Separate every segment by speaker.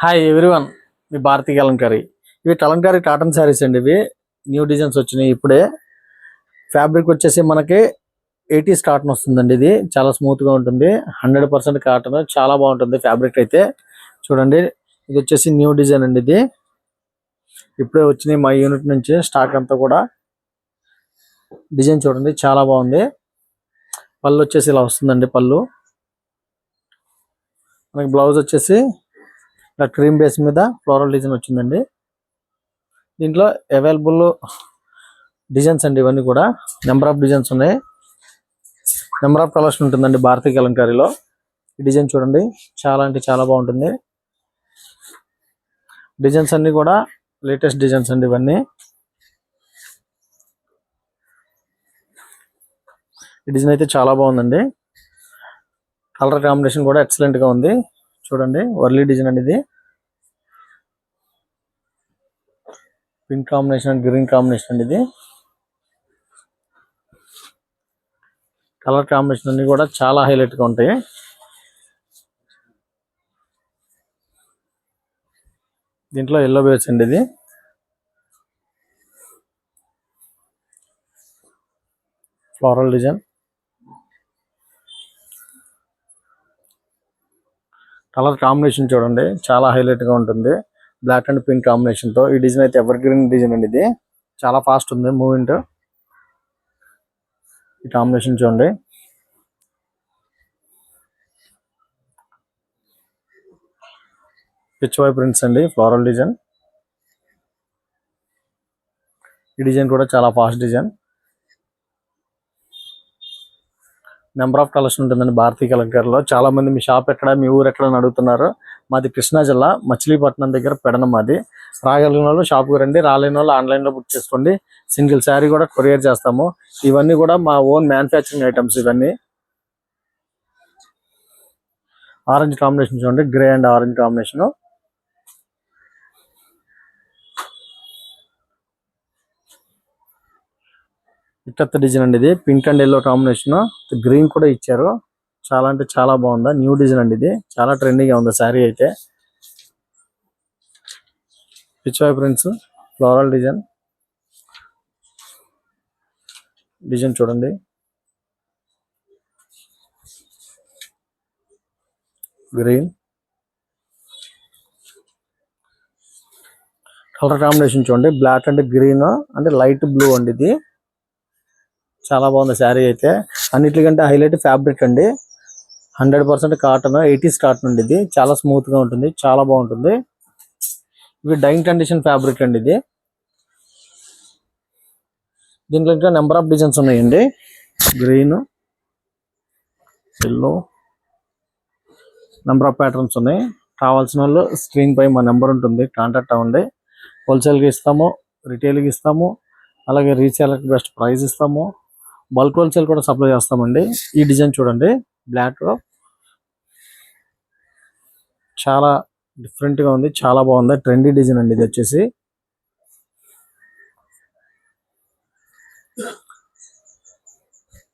Speaker 1: Hi everyone, మీ భారతీ కలంకారీ. ఇవి Kalamkari cotton saris అండి. ఇవి న్యూ డిజైన్స్ వచ్చినాయి ఇప్పుడే. ఫ్యాబ్రిక్ వచ్చేసి మనకి 80s కాటన్ వస్తుందండి. ఇది చాలా స్మూత్ గా ఉంటుంది. 100% కాటన్, చాలా బాగుంటుంది ఫ్యాబ్రిక్ అయితే. చూడండి, ఇది వచ్చేసి న్యూ డిజైన్ అండి. ఇది ఇప్పుడే వచ్చినాయి మా యూనిట్ నుంచి. స్టాక్ అంతా కూడా డిజైన్ చూడండి, చాలా బాగుంది. పళ్ళు వచ్చేసి ఇలా వస్తుందండి. పళ్ళు మనకి బ్లౌజ్ వచ్చేసి ఇలా క్రీమ్ బేస్ మీద ఫ్లోరల్ డిజైన్ వచ్చిందండి. దీంట్లో అవైలబుల్ డిజైన్స్ అండి. ఇవన్నీ కూడా నెంబర్ ఆఫ్ డిజైన్స్ ఉన్నాయి. నెంబర్ ఆఫ్ కలర్స్ ఉంటుందండి భారతీ కలంకారీలో. ఈ డిజైన్ చూడండి, చాలా అంటే చాలా బాగుంటుంది. డిజైన్స్ అన్ని కూడా లేటెస్ట్ డిజైన్స్ అండి ఇవన్నీ. ఈ డిజైన్ అయితే చాలా బాగుందండి. కలర్ కాంబినేషన్ కూడా ఎక్సలెంట్ గా ఉంది. చూడండి, వర్లీ డిజైన్ అండి. ఇది పింక్ కాంబినేషన్, గ్రీన్ కాంబినేషన్ అండి. ఇది కలర్ కాంబినేషన్ అన్ని కూడా చాలా హైలైట్ గా ఉంటాయి. దీంట్లో ఎల్లో బేస్ అండి. ఇది ఫ్లోరల్ డిజైన్, కలర్ కాంబినేషన్ చూడండి, చాలా హైలైట్ గా ఉంటుంది. బ్లాక్ అండ్ పింక్ కాంబినేషన్ తో. ఈ డిజైన్ అయితే ఎవర్ గ్రీన్ డిజైన్ అండి. ఇది చాలా ఫాస్ట్ ఉంది మూవింగ్. ఈ కాంబినేషన్ చూడండి, పిచ్ వై ప్రింట్స్ అండి, ఫ్లోరల్ డిజైన్. ఈ డిజైన్ కూడా చాలా fast design. Number of colours ఉంటుందండి భారతీ కలంకారీలో. చాలా మంది మీ షాప్ ఎక్కడ, మీ ఊరు ఎక్కడ అని అడుగుతున్నారు. మాది కృష్ణా జిల్లా, మచిలీపట్నం దగ్గర పెడన మాది. రాగలిగిన వాళ్ళు షాప్కి రండి, రాలేని వాళ్ళు ఆన్లైన్లో బుక్ చేసుకోండి. సింగిల్ శారీ కూడా కొరియర్ చేస్తాము. ఇవన్నీ కూడా మా ఓన్ మ్యానుఫ్యాక్చరింగ్ ఐటమ్స్. ఇవన్నీ ఆరెంజ్ కాంబినేషన్ చూడండి, grey and orange combination. ఇక్కత్త design అండి. ఇది pink and yellow combination, green కూడా ఇచ్చారు. చాలా అంటే చాలా బాగుంది. న్యూ డిజైన్ అండి. ఇది చాలా ట్రెండింగ్ గా ఉంది శారీ అయితే. పిచ్ వై ప్రింట్స్, ఫ్లోరల్ డిజైన్. డిజైన్ చూడండి, గ్రీన్ కలర్ కాంబినేషన్ చూడండి, బ్లాక్ అండ్ గ్రీన్ అంటే లైట్ బ్లూ అండి. ఇది చాలా బాగుంది శారీ అయితే. అన్నిటికంటే హైలైట్ ఫ్యాబ్రిక్ అండి. 100% కాటన్, 80s కాటన్ అండి. ఇది చాలా స్మూత్ గా ఉంటుంది, చాలా బాగుంటుంది. ఇవి డైయింగ్ కండిషన్ ఫ్యాబ్రిక్ అండి. ఇది దీంట్లో ఇంకా నెంబర్ ఆఫ్ డిజైన్స్ ఉన్నాయండి. Green, yellow, number of patterns ఉన్నాయి. కావాల్సిన వాళ్ళు స్క్రీన్ పై మా నెంబర్ ఉంటుంది, కాంటాక్ట్ అవ్వండి. హోల్సేల్కి ఇస్తాము, రిటైల్కి ఇస్తాము, అలాగే రీసేల్కి బెస్ట్ ప్రైస్ ఇస్తాము. బల్క్ హోల్సేల్ కూడా సప్లై చేస్తామండి. ఈ డిజైన్ చూడండి, బ్లాక్ చాలా డిఫరెంట్ గా ఉంది, చాలా బాగుంది. ట్రెండీ డిజైన్ అండి. ఇది వచ్చేసి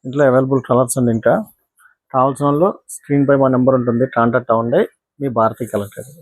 Speaker 1: ఇంట్లో అవైలబుల్ కలర్స్ అండి. ఇంకా కావాల్సిన వాళ్ళు స్క్రీన్ పై మా నెంబర్ ఉంటుంది, కాంటాక్ట్ అవ్వండి. మీ భారతీ కలంకారీ.